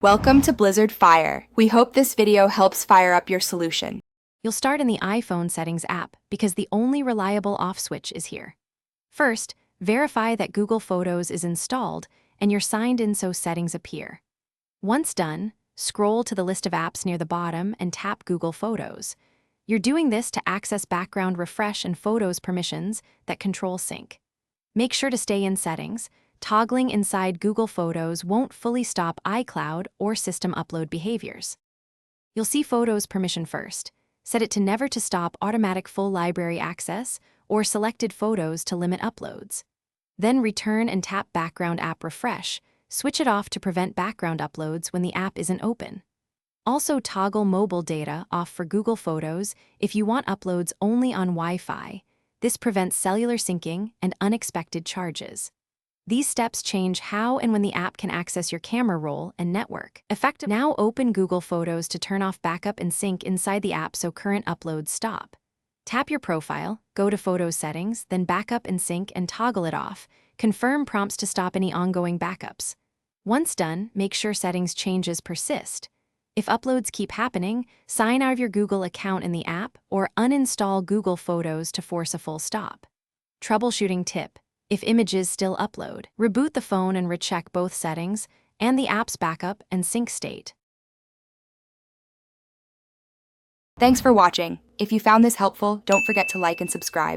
Welcome to Blizzard Fire. We hope this video helps fire up your solution. You'll start in the iPhone Settings app because the only reliable off switch is here. First, verify that Google Photos is installed and you're signed in so settings appear. Once done, scroll to the list of apps near the bottom and tap Google Photos. You're doing this to access background refresh and Photos permissions that control sync. Make sure to stay in Settings. Toggling inside Google Photos won't fully stop iCloud or system upload behaviors. You'll see Photos permission first. Set it to never to stop automatic full library access or selected photos to limit uploads. Then return and tap Background App Refresh. Switch it off to prevent background uploads when the app isn't open. Also toggle mobile data off for Google Photos if you want uploads only on Wi-Fi. This prevents cellular syncing and unexpected charges. These steps change how and when the app can access your camera roll and network. Effective. Now open Google Photos to turn off backup and sync inside the app so current uploads stop. Tap your profile, go to Photos Settings, then Backup and Sync and toggle it off. Confirm prompts to stop any ongoing backups. Once done, make sure settings changes persist. If uploads keep happening, sign out of your Google account in the app or uninstall Google Photos to force a full stop. Troubleshooting tip. If images still upload, reboot the phone and recheck both settings and the app's backup and sync state. Thanks for watching. If you found this helpful, don't forget to like and subscribe.